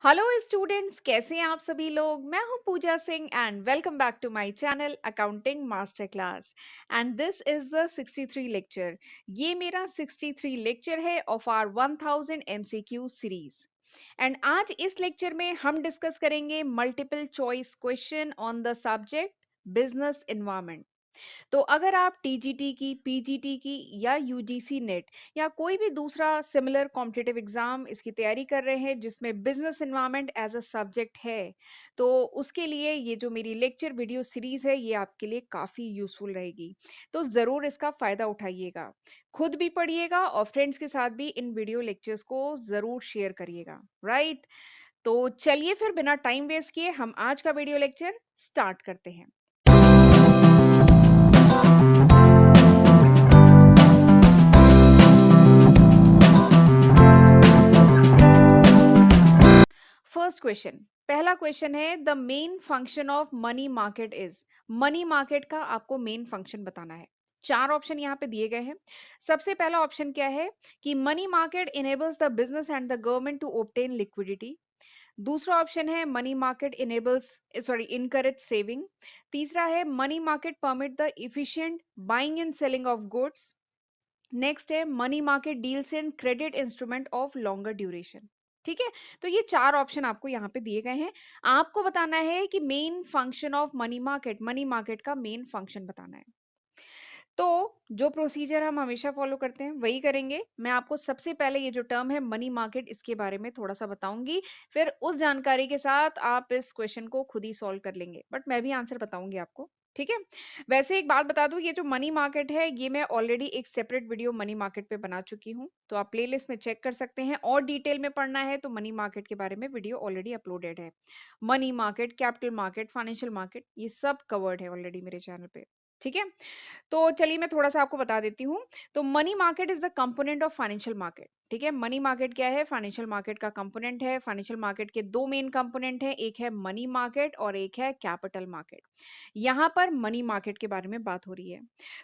Hello students, कैसे हैं आप सभी लोग। मैं हूं Puja Singh and welcome back to my channel accounting master class. And this is the 63 lecture. ये मेरा 63 लेक्चर है of our 1000 MCQ series. And आज इस लेक्चर में हम डिस्कस करेंगे multiple choice question on the subject business environment. तो अगर आप टीजीटी की, पीजीटी की या यूजीसी नेट या कोई भी दूसरा सिमिलर कॉम्पिटिटिव एग्जाम इसकी तैयारी कर रहे हैं जिसमें business environment as a subject है, तो उसके लिए ये जो मेरी लेक्चर वीडियो सीरीज है ये आपके लिए काफी यूजफुल रहेगी। तो जरूर इसका फायदा उठाइएगा, खुद भी पढ़िएगा और फ्रेंड्स के साथ भी इन वीडियो लेक्चर्स को जरूर शेयर करिएगा। राइट, तो चलिए फिर बिना टाइम वेस्ट किए हम आज का वीडियो लेक्चर स्टार्ट करते हैं। फर्स्ट क्वेश्चन, पहला क्वेश्चन है the main function of money market is. Money market का आपको मेन फंक्शन बताना है। चार ऑप्शन यहाँ पे दिए गए हैं। सबसे पहला ऑप्शन क्या है कि money market enables the business and the government to obtain liquidity. दूसरा ऑप्शन है money market enables encourage saving. तीसरा है money market permit the efficient buying and selling of goods. Next है money market deals in credit instrument of longer duration. ठीक है, तो ये चार ऑप्शन आपको यहाँ पे दिए गए हैं। आपको बताना है कि main function of money market का मेन फंक्शन बताना है। तो जो प्रोसीजर हम हमेशा फॉलो करते हैं वही करेंगे। मैं आपको सबसे पहले ये जो टर्म है मनी मार्केट इसके बारे में थोड़ा सा बताऊंगी, फिर उस जानकारी के साथ आप इस क्वेश्चन को खुद ही सॉल्व कर लेंगे, बट मैं भी आंसर बताऊंगी आपको। ठीक है, वैसे एक बात बता दूं, ये जो मनी मार्केट है ये मैं ऑलरेडी एक सेपरेट वीडियो मनी मार्केट पे बना चुकी हूँ, तो आप प्लेलिस्ट में चेक कर सकते हैं। और डिटेल में पढ़ना है तो मनी मार्केट के बारे में वीडियो ऑलरेडी अपलोडेड है। Money market, capital market, financial market, ये सब कवर्ड है ऑलरेडी मेरे चैनल पे। ठीक है, तो चलिए मैं थोड़ा सा आपको बता देती हूँ। तो money market is the component of financial market. ठीक है, मनी मार्केट क्या है, फाइनेंशियल मार्केट का कंपोनेंट है। फाइनेंशियल मार्केट के दो मेन कंपोनेंट है, एक है मनी मार्केट और एक है कैपिटल मार्केट। यहाँ पर मनी मार्केट के बारे में बात हो रही है।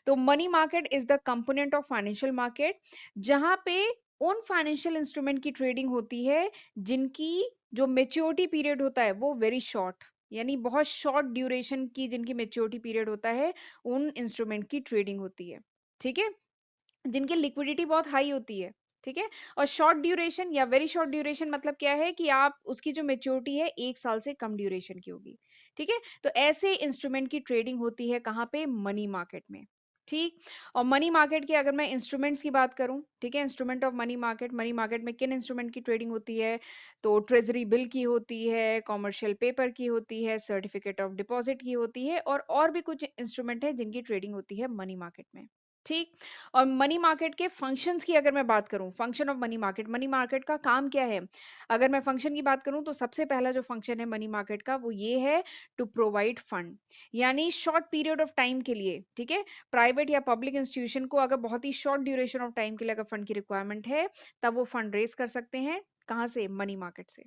तो money market is the component of financial market, जहां पे उन फाइनेंशियल इंस्ट्रूमेंट की ट्रेडिंग होती है जिनकी जो मेच्योरिटी पीरियड होता है वो वेरी शॉर्ट, यानी बहुत शॉर्ट ड्यूरेशन की जिनकी मेच्योरिटी पीरियड होता है, उन इंस्ट्रूमेंट की ट्रेडिंग होती है। ठीक है, जिनकी लिक्विडिटी बहुत हाई होती है। ठीक है, और शॉर्ट ड्यूरेशन या वेरी शॉर्ट ड्यूरेशन मतलब क्या है कि आप उसकी जो मेच्योरिटी है 1 साल से कम ड्यूरेशन की होगी। ठीक है, तो ऐसे इंस्ट्रूमेंट की ट्रेडिंग होती है कहाँ पे, मनी मार्केट में। ठीक, और मनी मार्केट के अगर मैं इंस्ट्रूमेंट्स की बात करूं, ठीक है, इंस्ट्रूमेंट ऑफ मनी मार्केट में किन इंस्ट्रूमेंट की ट्रेडिंग होती है, तो ट्रेजरी बिल की होती है, कॉमर्शियल पेपर की होती है, सर्टिफिकेट ऑफ डिपॉजिट की होती है, और भी कुछ इंस्ट्रूमेंट है जिनकी ट्रेडिंग होती है मनी मार्केट में। ठीक, और मनी मार्केट के फंक्शंस की अगर मैं बात करूं, फंक्शन ऑफ मनी मार्केट का काम क्या है, अगर मैं फंक्शन की बात करूं तो सबसे पहला जो फंक्शन है मनी मार्केट का वो ये है टू प्रोवाइड फंड, यानी शॉर्ट पीरियड ऑफ टाइम के लिए। ठीक है, प्राइवेट या पब्लिक इंस्टीट्यूशन को अगर बहुत ही शॉर्ट ड्यूरेशन ऑफ टाइम के लिए अगर फंड की रिक्वायरमेंट है तब वो फंड रेज कर सकते हैं, कहाँ से, मनी मार्केट से।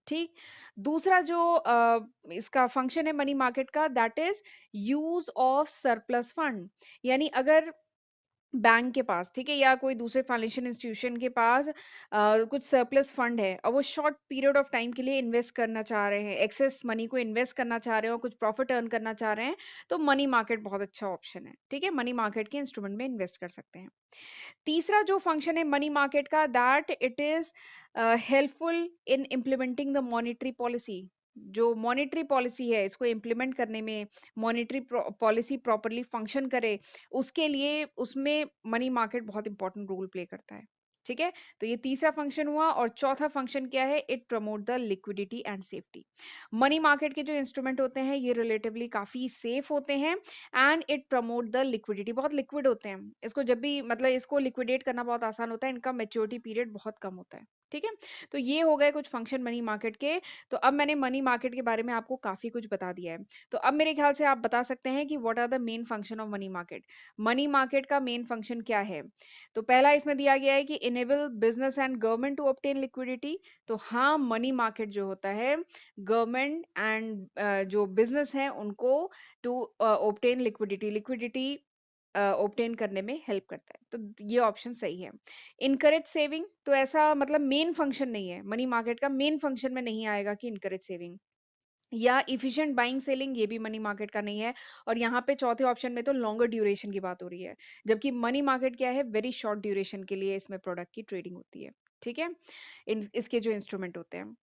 ठीक, दूसरा जो इसका फंक्शन है मनी मार्केट का, that is use of surplus fund, यानी अगर बैंक के पास, ठीक है, या कोई दूसरे फाइनेंशियल इंस्टीट्यूशन के पास कुछ सरप्लस फंड है और वो शॉर्ट पीरियड ऑफ टाइम के लिए इन्वेस्ट करना चाह रहे हैं, एक्सेस मनी को इन्वेस्ट करना चाह रहे हैं और कुछ प्रॉफिट अर्न करना चाह रहे हैं, तो मनी मार्केट बहुत अच्छा ऑप्शन है। ठीक है, मनी मार्केट के इंस्ट्रूमेंट में इन्वेस्ट कर सकते हैं। तीसरा जो फंक्शन है मनी मार्केट का, that it is helpful in implementing the monetary policy. जो मॉनेटरी पॉलिसी है इसको इम्प्लीमेंट करने में, मॉनेटरी पॉलिसी प्रॉपरली फंक्शन करे, उसके लिए उसमें मनी मार्केट बहुत इंपॉर्टेंट रोल प्ले करता है। ठीक है, तो ये तीसरा फंक्शन हुआ। और चौथा फंक्शन क्या है, it promote the liquidity and safety. Money market के जो इंस्ट्रूमेंट होते हैं ये रिलेटिवली काफी सेफ होते हैं and it promote the liquidity, बहुत लिक्विड होते हैं, इसको जब भी मतलब इसको लिक्विडेट करना बहुत आसान होता है, इनका मेच्योरिटी पीरियड बहुत कम होता है। ठीक है, तो ये हो गए कुछ फंक्शन मनी मार्केट के। तो अब मैंने मनी मार्केट के बारे में आपको काफी कुछ बता दिया है, तो अब मेरे ख्याल से आप बता सकते हैं कि what are the main function of money market. Money market का मेन फंक्शन क्या है, तो पहला इसमें दिया गया है कि enable business and government to obtain liquidity. तो हाँ, मनी मार्केट जो होता है गवर्नमेंट एंड जो बिजनेस है उनको टू ऑब्टेन लिक्विडिटी, ऑब्टेन करने में हेल्प करता है, तो ये ऑप्शन सही है। इनकरेज सेविंग, तो ऐसा मतलब मेन फंक्शन नहीं है, मनी मार्केट का मेन फंक्शन में नहीं आएगा कि इनकरेज सेविंग। या इफिशिएंट बाइंग सेलिंग, ये भी मनी मार्केट का नहीं है। और यहाँ पे चौथे ऑप्शन में तो लॉन्गर ड्यूरेशन की बात हो रही है, जबकि मनी मार्केट क्या है, वेरी शॉर्ट ड्यूरेशन के लिए इसमें प्रोडक्ट की ट्रेडिंग होती है। ठीक है, इसके जो इंस्ट्रूमेंट होते हैं।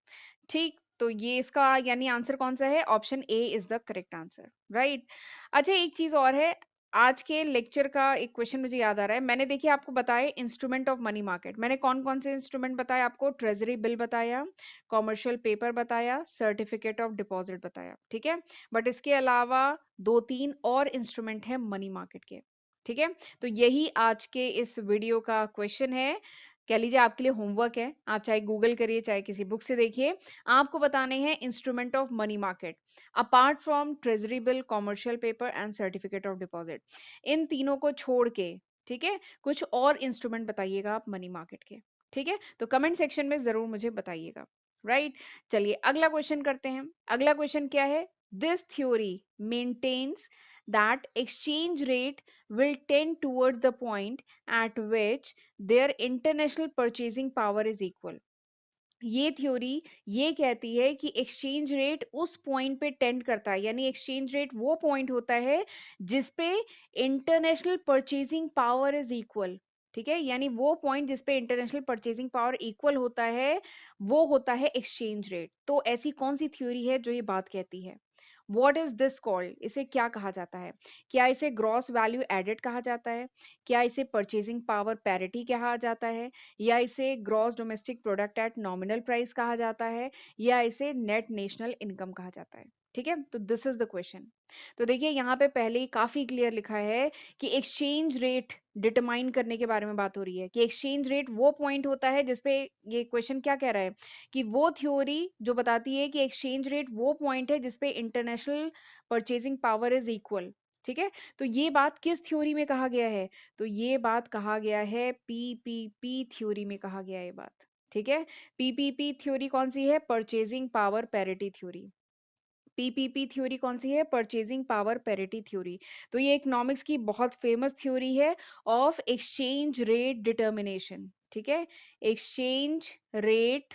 ठीक, तो ये इसका यानी आंसर कौन सा है, option A is the correct answer, right. अच्छा, एक चीज और है, आज के लेक्चर का एक क्वेश्चन मुझे याद आ रहा है। मैंने देखिए आपको बताए इंस्ट्रूमेंट ऑफ मनी मार्केट, मैंने कौन कौन से इंस्ट्रूमेंट बताए आपको, ट्रेजरी बिल बताया, कॉमर्शियल पेपर बताया, सर्टिफिकेट ऑफ डिपॉजिट बताया, ठीक है। बट इसके अलावा दो तीन और इंस्ट्रूमेंट है मनी मार्केट के, ठीक है। तो यही आज के इस वीडियो का क्वेश्चन है, कह लीजिए आपके लिए होमवर्क है, आप चाहे गूगल करिए चाहे किसी बुक से देखिए। आपको बताने हैं instrument of money market apart from treasury bill, commercial paper and certificate of deposit, इन तीनों को छोड़ के, ठीक है, कुछ और इंस्ट्रूमेंट बताइएगा आप मनी मार्केट के, ठीक है। तो कमेंट सेक्शन में जरूर मुझे बताइएगा, राइट। चलिए अगला क्वेश्चन करते हैं। अगला क्वेश्चन क्या है, this theory maintains that exchange rate will tend towards the point at which their international purchasing power is equal। ये थ्योरी ये कहती है कि एक्सचेंज रेट उस पॉइंट पे टेंड करता है, यानी एक्सचेंज रेट वो पॉइंट होता है जिसपे international purchasing power is equal, ठीक है। यानी वो पॉइंट जिसपे इंटरनेशनल परचेजिंग पावर इक्वल होता है वो होता है एक्सचेंज रेट। तो ऐसी कौन सी थ्योरी है जो ये बात कहती है, व्हाट इज दिस कॉल्ड, इसे क्या कहा जाता है, क्या इसे ग्रॉस वैल्यू एडेड कहा जाता है, क्या इसे परचेजिंग पावर पैरिटी कहा जाता है, या इसे gross domestic product at nominal price कहा जाता है, या इसे नेट नेशनल इनकम कहा जाता है, ठीक है। तो दिस इज द क्वेश्चन। तो देखिए यहाँ पे पहले ही काफी क्लियर लिखा है कि एक्सचेंज रेट डिटरमाइन करने के बारे में बात हो रही है, कि एक्सचेंज रेट वो पॉइंट होता है जिसपे, ये क्वेश्चन क्या कह रहा है कि वो थ्योरी जो बताती है कि एक्सचेंज रेट वो पॉइंट है जिसपे international purchasing power is equal, ठीक है। तो ये बात किस थ्योरी में कहा गया है, तो ये बात कहा गया है पीपीपी थ्योरी में कहा गया है ये बात, ठीक है। पीपीपी थ्योरी कौन सी है, purchasing power parity theory. PPP theory कौन सी है, परचेजिंग पावर पैरिटी थ्योरी। तो ये इकोनॉमिक्स की बहुत फेमस थ्योरी है ऑफ एक्सचेंज रेट डिटर्मिनेशन, ठीक है। एक्सचेंज रेट,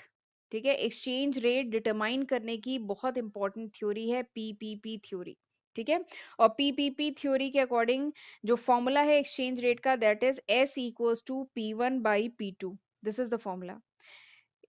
ठीक है, एक्सचेंज रेट डिटरमाइन करने की बहुत इंपॉर्टेंट थ्योरी है पीपीपी थ्योरी, ठीक है। और पीपीपी थ्योरी के अकॉर्डिंग जो फॉर्मूला है एक्सचेंज रेट का, that is S equals to P1/P2, this is the formula.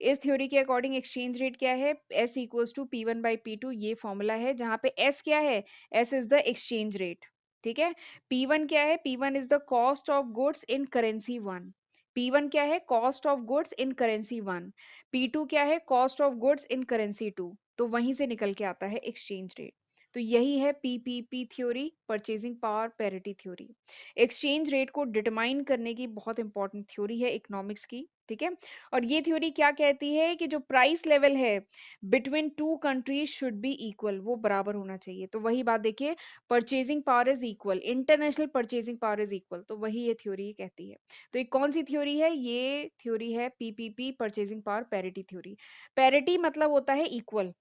इस थ्योरी के अकॉर्डिंग एक्सचेंज रेट क्या है, S इक्वल्स टू P1/P2, ये फॉर्मूला है जहां पे S क्या है, S is the exchange rate, ठीक है। P1 क्या है, P1 is the cost of goods in currency one. P1 क्या है, cost of goods in currency one. P2 क्या है, cost of goods in currency two. तो वहीं से निकल के आता है एक्सचेंज रेट। तो यही है PPP theory, purchasing power parity theory. Exchange rate को डिटरमाइन करने की बहुत इंपॉर्टेंट थ्योरी है इकोनॉमिक्स की, ठीक है। और ये थ्योरी क्या कहती है कि जो प्राइस लेवल है between two countries should be equal, वो बराबर होना चाहिए। तो वही बात देखिए, purchasing power is equal, international purchasing power is equal, तो वही ये थ्योरी कहती है। तो ये कौन सी थ्योरी है, ये थ्योरी है PPP, purchasing power parity theory. Parity मतलब होता है इक्वल,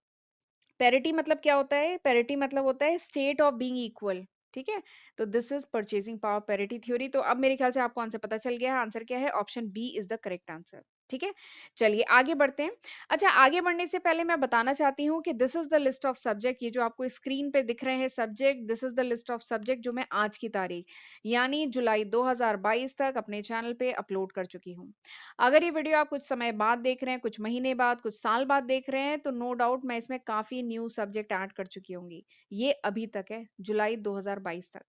पैरिटी मतलब क्या होता है, पैरिटी मतलब होता है स्टेट ऑफ बीइंग इक्वल, ठीक है। तो this is purchasing power parity theory. तो अब मेरे ख्याल से आपको आंसर पता चल गया है, आंसर क्या है, option B is the correct answer, ठीक है। चलिए आगे बढ़ते हैं। अच्छा, आगे बढ़ने से पहले मैं बताना चाहती हूँ कि this is the list of subject, ये जो आपको स्क्रीन पे दिख रहे हैं subject, this is the list of subject जो मैं आज की तारीख यानी जुलाई 2022 तक अपने चैनल पे अपलोड कर चुकी हूँ। अगर ये वीडियो आप कुछ समय बाद देख रहे हैं, कुछ महीने बाद, कुछ साल बाद देख रहे हैं, तो नो डाउट मैं इसमें काफी न्यू सब्जेक्ट ऐड कर चुकी होंगी। ये अभी तक है, जुलाई 2022 तक,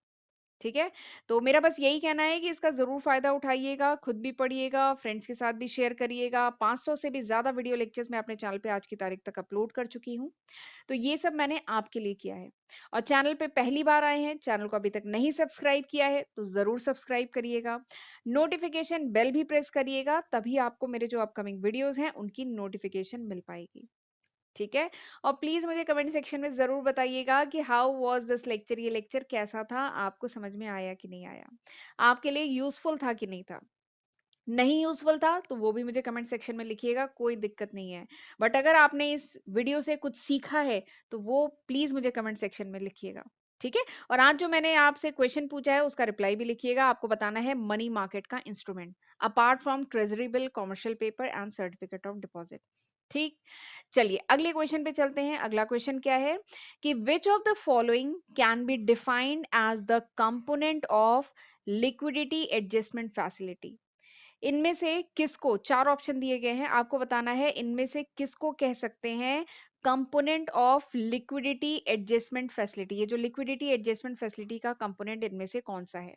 ठीक है। तो मेरा बस यही कहना है कि इसका जरूर फायदा उठाइएगा, खुद भी पढ़िएगा, फ्रेंड्स के साथ भी शेयर करिएगा। 500 से भी ज्यादा वीडियो लेक्चर्स मैं अपने चैनल पे आज की तारीख तक अपलोड कर चुकी हूँ। तो ये सब मैंने आपके लिए किया है। और चैनल पे पहली बार आए हैं, चैनल को अभी तक नहीं सब्सक्राइब किया है, तो जरूर सब्सक्राइब करिएगा। नोटिफिकेशन बेल भी प्रेस करिएगा, तभी आपको मेरे जो अपकमिंग वीडियोस हैं उनकी नोटिफिकेशन मिल पाएगी, ठीक है। और प्लीज मुझे कमेंट सेक्शन में जरूर बताइएगा कि हाउ वाज दिस लेक्चर, ये लेक्चर कैसा था, आपको समझ में आया कि नहीं आया, आपके लिए यूजफुल था कि नहीं था। नहीं यूजफुल था तो वो भी मुझे कमेंट सेक्शन में लिखिएगा, कोई दिक्कत नहीं है। बट अगर आपने इस वीडियो से कुछ सीखा है तो वो प्लीज मुझे कमेंट सेक्शन में लिखिएगा। ठीक है। और आज जो मैंने आपसे क्वेश्चन पूछा है उसका रिप्लाई भी लिखिएगा। आपको बताना है मनी मार्केट का instrument apart from treasury bill, commercial paper and certificate of deposit. ठीक, चलिए अगले क्वेश्चन पे चलते हैं। अगला क्वेश्चन क्या है कि which of the following can be defined as the component of liquidity adjustment facility. इनमें से किसको, चार ऑप्शन दिए गए हैं, आपको बताना है इनमें से किसको कह सकते हैं component of liquidity adjustment facility. ये जो लिक्विडिटी एडजस्टमेंट फैसिलिटी का कंपोनेंट इनमें से कौन सा है।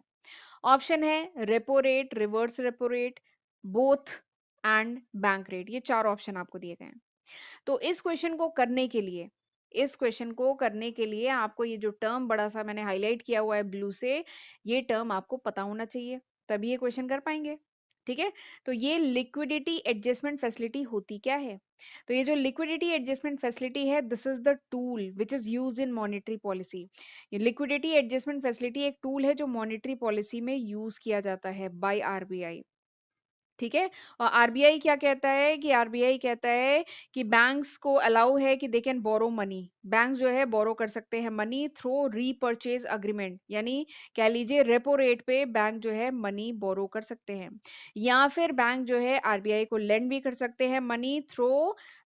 ऑप्शन है repo rate, reverse repo rate, both and bank rate. ये चार ऑप्शन आपको दिए गए हैं। तो इस क्वेश्चन को करने के लिए, इस क्वेश्चन को करने के लिए आपको ये जो टर्म बड़ा सा मैंने हाईलाइट किया हुआ है ब्लू से, ये टर्म आपको पता होना चाहिए, तभी ये क्वेश्चन कर पाएंगे। ठीक है, तो ये लिक्विडिटी एडजस्टमेंट फैसिलिटी होती क्या है। तो ये जो लिक्विडिटी एडजस्टमेंट फैसिलिटी है, this is the tool which is use in monetary policy. ये लिक्विडिटी एडजस्टमेंट फैसिलिटी एक टूल है जो मॉनेटरी पॉलिसी में यूज किया जाता है बाय आरबीआई। ठीक है, और आरबीआई क्या कहता है कि आरबीआई कहता है कि बैंक्स को अलाउ है कि they can borrow money. Banks जो है बोरो कर सकते हैं मनी थ्रू रीपर्चेज अग्रीमेंट, यानी कह लीजिए रेपो रेट पे बैंक जो है मनी बोरो कर सकते हैं, या फिर बैंक जो है आरबीआई को लेंड भी कर सकते हैं money through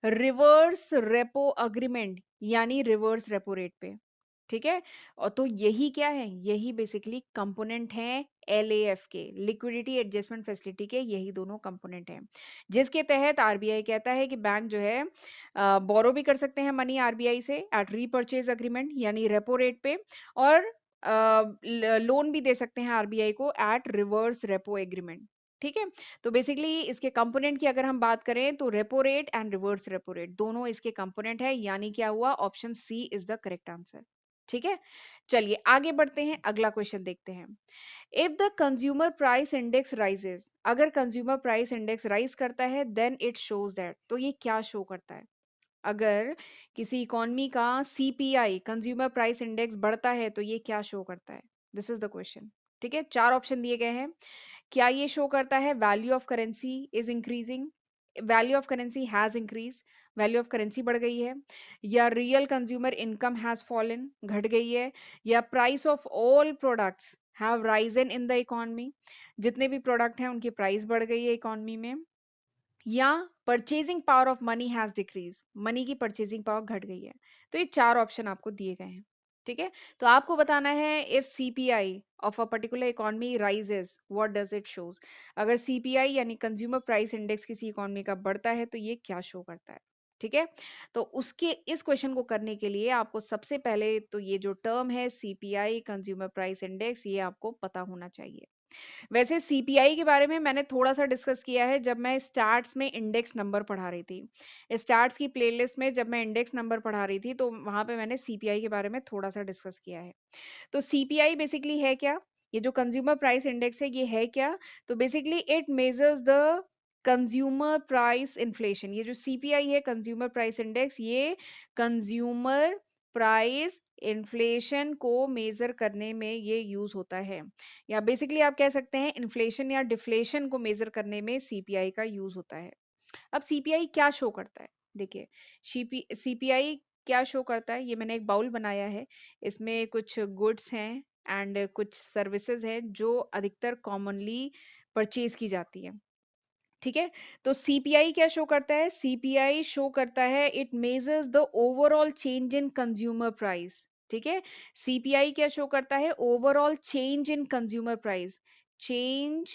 reverse repo agreement, यानी रिवर्स रेपो रेट पे। ठीक है, और तो यही क्या है, यही बेसिकली कंपोनेंट हैं एलएएफ के, लिक्विडिटी एडजस्टमेंट फैसिलिटी के, यही दोनों कंपोनेंट हैं जिसके तहत आरबीआई कहता है कि बैंक जो है बोरो भी कर सकते हैं मनी आरबीआई से एट रीपर्चेज अग्रीमेंट, यानी रेपो रेट पे, और लोन भी दे सकते हैं आरबीआई को एट रिवर्स रेपो एग्रीमेंट। ठीक है, तो बेसिकली इसके कंपोनेंट की अगर हम बात करें तो repo rate and reverse repo rate दोनों इसके कंपोनेंट है, यानी क्या हुआ, option C is the correct answer. ठीक है, चलिए आगे बढ़ते हैं, अगला क्वेश्चन देखते हैं। If the consumer price index rises, अगर कंज्यूमर प्राइस इंडेक्स राइज करता है देन इट शोज दैट, तो ये क्या शो करता है। अगर किसी इकोनॉमी का सीपीआई कंज्यूमर प्राइस इंडेक्स बढ़ता है तो ये क्या शो करता है, दिस इज द क्वेश्चन। ठीक है, चार ऑप्शन दिए गए हैं। क्या ये शो करता है value of currency is increasing, value of currency has increase, value of currency बढ़ गई है, या real consumer income has fallen, घट गई है, या price of all products have risen in the economy, जितने भी प्रोडक्ट हैं उनकी प्राइस बढ़ गई है इकोनॉमी में, या purchasing power of money has decrease, money की परचेजिंग पावर घट गई है। तो ये चार ऑप्शन आपको दिए गए हैं। ठीक है, तो आपको बताना है if CPI of a particular economy rises what does it shows. अगर सीपीआई यानी कंज्यूमर प्राइस इंडेक्स किसी इकोनॉमी का बढ़ता है तो ये क्या शो करता है। ठीक है, तो उसके इस क्वेश्चन को करने के लिए आपको सबसे पहले तो ये जो टर्म है सीपीआई कंज्यूमर प्राइस इंडेक्स, ये आपको पता होना चाहिए। वैसे सीपीआई के बारे में मैंने थोड़ा सा डिस्कस किया है जब मैं स्टार्ट्स में इंडेक्स नंबर पढ़ा रही थी। स्टार्ट्स की प्लेलिस्ट में जब मैं इंडेक्स नंबर पढ़ा रही थी तो वहां पे मैंने सीपीआई के बारे में थोड़ा सा डिस्कस किया है। तो सीपीआई बेसिकली है क्या, ये जो कंज्यूमर प्राइस इंडेक्स है ये है क्या। तो basically it measures the consumer price inflation. ये जो सीपीआई है कंज्यूमर प्राइस इंडेक्स, ये कंज्यूमर प्राइस इन्फ्लेशन को मेजर करने में ये यूज होता है, या बेसिकली आप कह सकते हैं इन्फ्लेशन या डिफ्लेशन को मेजर करने में सीपीआई का यूज होता है। अब सीपीआई क्या शो करता है, देखिए सीपीआई क्या शो करता है, ये मैंने एक बाउल बनाया है, इसमें कुछ गुड्स हैं एंड कुछ सर्विसेज हैं जो अधिकतर कॉमनली परचेज की जाती है। ठीक है, तो सीपीआई क्या शो करता है, सीपीआई शो करता है it measures the overall change in consumer price. ठीक है, सीपीआई क्या शो करता है, overall change in consumer price, change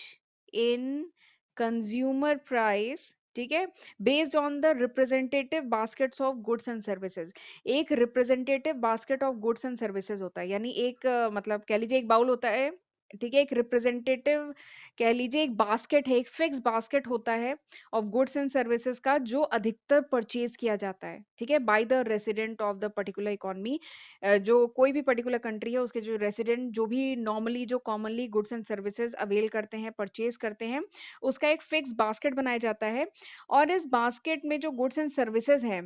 in consumer price. ठीक है, based on the representative baskets of goods and services. एक representative basket of goods and services होता है, यानी एक मतलब कह लीजिए एक बाउल होता है। ठीक है, एक रिप्रेजेंटेटिव कह लीजिए एक बास्केट है, एक फिक्स बास्केट होता है ऑफ गुड्स एंड सर्विसेज का जो अधिकतर परचेज किया जाता है। ठीक है, by the resident of the particular economy. जो कोई भी पर्टिकुलर कंट्री है उसके जो रेसिडेंट जो भी नॉर्मली जो commonly goods and services avail करते हैं, परचेज करते हैं, उसका एक फिक्स बास्केट बनाया जाता है। और इस बास्केट में जो गुड्स एंड सर्विसेज हैं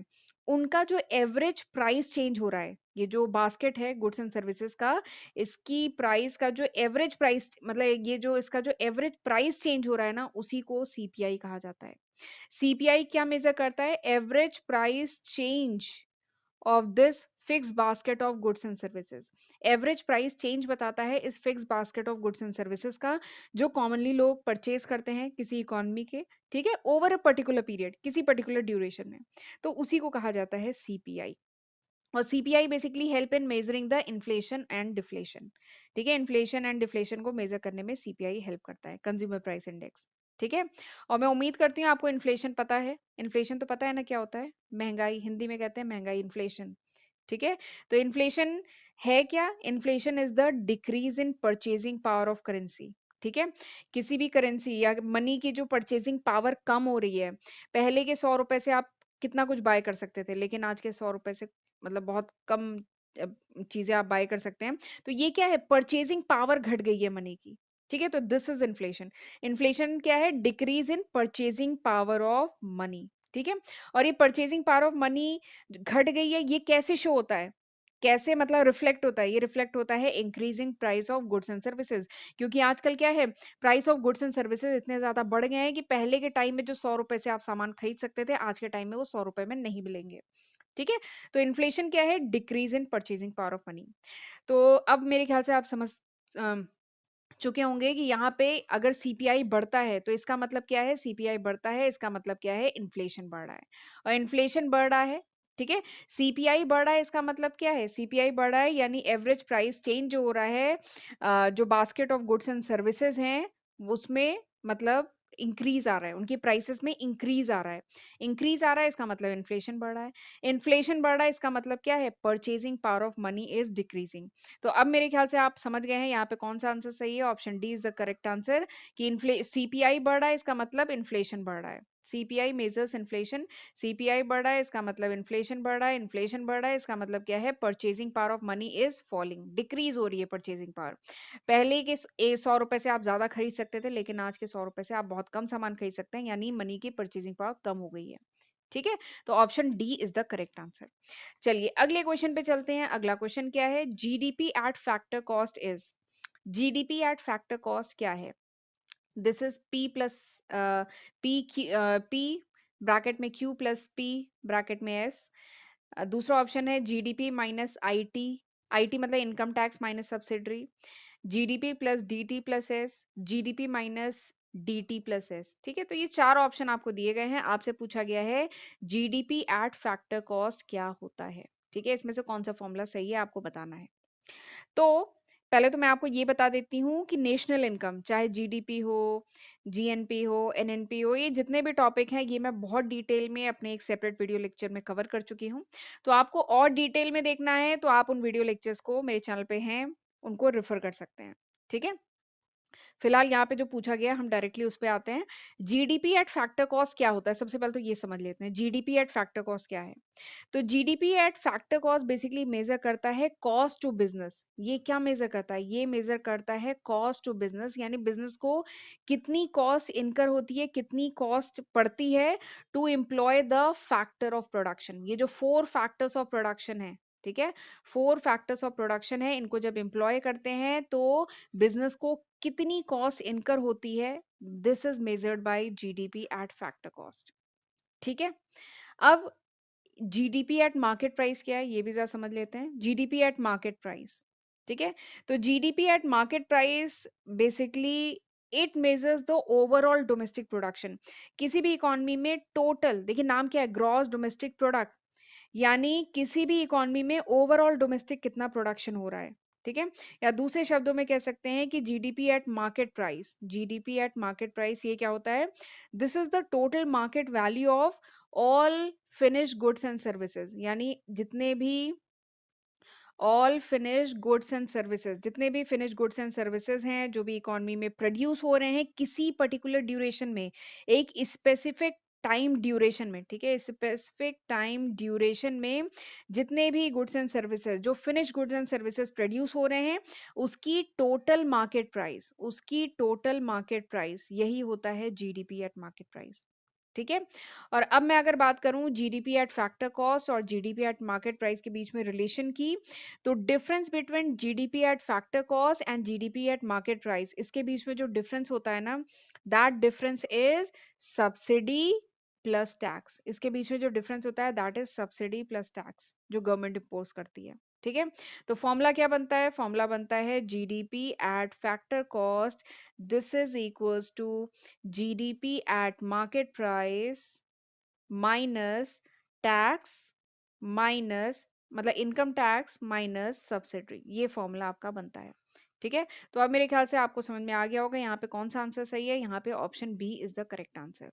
उनका जो एवरेज प्राइस चेंज हो रहा है, ये जो बास्केट है गुड्स एंड सर्विसेज का, इसकी प्राइस का जो एवरेज प्राइस, मतलब ये जो इसका जो एवरेज प्राइस चेंज हो रहा है ना, उसी को सीपीआई कहा जाता है। सीपीआई क्या मेजर करता है, average price change of this fix basket of goods and services. Average price change बताता है इस fix basket of goods and services का, जो कॉमनली लोग परचेज करते हैं किसी इकोनॉमी के, ठीक है, ओवर अ पर्टिकुलर पीरियड, किसी पर्टिकुलर ड्यूरेशन में, तो उसी को कहा जाता है सीपीआई। और CPI basically help in measuring the inflation and deflation, ठीक है, इन्फ्लेशन एंड डिफ्लेशन को मेजर करने में सीपीआई हेल्प करता है, कंज्यूमर प्राइस इंडेक्स, ठीक है। और मैं उम्मीद करती हूँ आपको इन्फ्लेशन पता है। इन्फ्लेशन तो पता है ना क्या होता है? महंगाई, हिंदी में कहते हैं महंगाई, इन्फ्लेशन, ठीक है। तो इन्फ्लेशन है क्या? Inflation is the decrease in purchasing power of currency, ठीक है। किसी भी करेंसी या मनी की जो परचेजिंग पावर कम हो रही है, पहले के 100 रुपए से आप कितना कुछ बाय कर सकते थे, लेकिन आज के 100 रुपए से मतलब बहुत कम अ, चीजें आप बाय कर सकते हैं। तो ये क्या है? परचेजिंग पावर घट गई है मनी की, ठीक है। तो दिस इज इन्फ्लेशन। इन्फ्लेशन क्या है? Decrease in purchasing power of money, ठीक है। और ये परचेजिंग पावर ऑफ मनी घट गई है, ये कैसे शो होता है? कैसे मतलब रिफ्लेक्ट होता है? ये रिफ्लेक्ट होता है increasing price of goods and services. क्योंकि आजकल क्या है, price of goods and services इतने ज्यादा बढ़ गए हैं कि पहले के टाइम में जो 100 रुपए से आप सामान खरीद सकते थे, आज के टाइम में वो 100 रुपए में नहीं मिलेंगे, ठीक है। तो इन्फ्लेशन क्या है? Decrease in purchasing power of money. तो अब मेरे ख्याल से आप समझ अम, चुके होंगे कि यहाँ पे अगर सीपीआई बढ़ता है तो इसका मतलब क्या है? सीपीआई बढ़ता है इसका मतलब क्या है? इन्फ्लेशन बढ़ रहा है। और इन्फ्लेशन बढ़ रहा है, ठीक है। सीपीआई बढ़ रहा है इसका मतलब क्या है? सीपीआई बढ़ रहा है यानी एवरेज प्राइस चेंज जो हो रहा है, जो basket of goods and services हैं उसमें, मतलब इंक्रीज आ रहा है, उनके प्राइसेस में इंक्रीज आ रहा है। इंक्रीज आ रहा है इसका मतलब इन्फ्लेशन बढ़ रहा है। इन्फ्लेशन बढ़ रहा है इसका मतलब क्या है? Purchasing power of money is decreasing. तो अब मेरे ख्याल से आप समझ गए हैं यहाँ पे कौन सा आंसर सही है। Option D is the correct answer, कि इन्फ्ले सीपीआई बढ़ रहा है इसका मतलब इन्फ्लेशन बढ़ रहा है। CPI measures inflation. सीपीआई बढ़ रहा है इसका मतलब इन्फ्लेशन बढ़ रहा है। इन्फ्लेशन बढ़ रहा है इसका मतलब क्या है? Purchasing power of money is falling, decrease हो रही है परचेजिंग पावर। पहले के 100 रुपए से आप ज्यादा खरीद सकते थे, लेकिन आज के 100 रुपए से आप बहुत कम सामान खरीद सकते हैं, यानी मनी की परचेजिंग पावर कम हो गई है, ठीक है। तो option D is the correct answer. चलिए अगले क्वेश्चन पे चलते हैं। अगला क्वेश्चन क्या है? GDP at factor cost is. GDP at factor cost क्या है? This is P plus P, P bracket में क्यू प्लस पी ब्रैकेट में एस। दूसरा ऑप्शन है जीडीपी माइनस आईटी, आईटी मतलब income tax minus subsidiary, GDP plus DT plus S, GDP minus DT plus S, ठीक है। तो ये चार ऑप्शन आपको दिए गए हैं, आपसे पूछा गया है जीडीपी एट फैक्टर कॉस्ट क्या होता है, ठीक है। इसमें से कौन सा फॉर्मूला सही है आपको बताना है। तो पहले तो मैं आपको ये बता देती हूँ कि नेशनल इनकम, चाहे जीडीपी हो, जीएनपी हो, एनएनपी हो, ये जितने भी टॉपिक हैं ये मैं बहुत डिटेल में अपने एक सेपरेट वीडियो लेक्चर में कवर कर चुकी हूँ। तो आपको और डिटेल में देखना है तो आप उन वीडियो लेक्चर्स को मेरे चैनल पे हैं, उनको रेफर कर सकते हैं, ठीक है। फिलहाल यहाँ पे जो पूछा गया हम डायरेक्टली उस पे आते हैं। जीडीपी एट फैक्टर कॉस्ट क्या होता है? सबसे पहले तो ये समझ लेते हैं जीडीपी एट फैक्टर कॉस्ट क्या है। तो GDP at factor cost basically measure करता है कॉस्ट टू बिजनेस। ये क्या मेजर करता है? ये मेजर करता है कॉस्ट टू बिजनेस, यानी बिजनेस को कितनी कॉस्ट इनकर होती है, कितनी कॉस्ट पड़ती है to employ the factor of production. ये जो 4 फैक्टर्स ऑफ प्रोडक्शन है, ठीक है, 4 फैक्टर्स ऑफ प्रोडक्शन है, इनको जब एम्प्लॉय करते हैं तो बिजनेस को कितनी कॉस्ट इनकर होती है, this is measured by GDP at factor cost, ठीक है। अब जीडीपी एट मार्केट प्राइस क्या है ये भी जरा समझ लेते हैं। जीडीपी एट मार्केट प्राइस, ठीक है। तो GDP at market price basically it measures the overall domestic production. किसी भी इकोनॉमी में टोटल, देखिए नाम क्या है, ग्रॉस डोमेस्टिक प्रोडक्ट, यानी किसी भी इकोनॉमी में ओवरऑल डोमेस्टिक कितना प्रोडक्शन हो रहा है, ठीक है। या दूसरे शब्दों में कह सकते हैं कि GDP at market price, GDP at market price ये क्या होता है? This is the total market value of all finish goods and services, यानी जितने भी all finish goods and services, जितने भी फिनिश गुड्स एंड सर्विसेज हैं जो भी इकोनॉमी में प्रोड्यूस हो रहे हैं किसी पर्टिकुलर ड्यूरेशन में, एक स्पेसिफिक टाइम ड्यूरेशन में, ठीक है, स्पेसिफिक टाइम ड्यूरेशन में जितने भी गुड्स एंड सर्विसेज, जो finish goods and services produce हो रहे हैं, उसकी टोटल मार्केट प्राइस, उसकी टोटल मार्केट प्राइस यही होता है जीडीपी एट मार्केट प्राइस, ठीक है। और अब मैं अगर बात करूं जीडीपी एट फैक्टर कॉस्ट और जीडीपी एट मार्केट प्राइस के बीच में रिलेशन की, तो difference between GDP at factor cost and GDP at market price, इसके बीच में जो डिफरेंस होता है ना, that difference is subsidy plus tax, इसके बीच में जो डिफरेंस होता है that is subsidy plus tax जो गवर्नमेंट इम्पोज करती है। ठीक है, तो फॉर्मूला क्या बनता है? फॉर्मूला बनता है GDP at factor cost, this is equals to GDP at market price minus tax minus मतलब इनकम टैक्स माइनस सब्सिडी, ये फॉर्मूला आपका बनता है। ठीक है, तो अब मेरे ख्याल से आपको समझ में आ गया होगा यहाँ पे कौन सा आंसर सही है। यहाँ पे option B is the correct answer.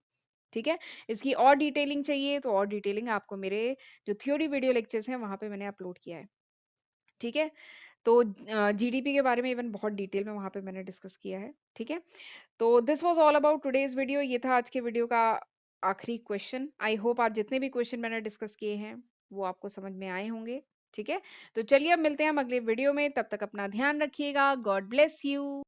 ठीक है, इसकी और डिटेलिंग चाहिए तो और डिटेलिंग आपको मेरे जो थ्योरी वीडियो लेक्चर्स हैं वहां पे मैंने अपलोड किया है। ठीक है, तो जीडीपी के बारे में इवन बहुत डिटेल में वहां पे मैंने डिस्कस किया है। ठीक है, तो this was all about today's video, ये था आज के वीडियो का आखिरी क्वेश्चन। आई होप आज जितने भी क्वेश्चन मैंने डिस्कस किए हैं वो आपको समझ में आए होंगे। ठीक है, तो चलिए अब मिलते हैं हम अगले वीडियो में, तब तक अपना ध्यान रखिएगा। God bless you.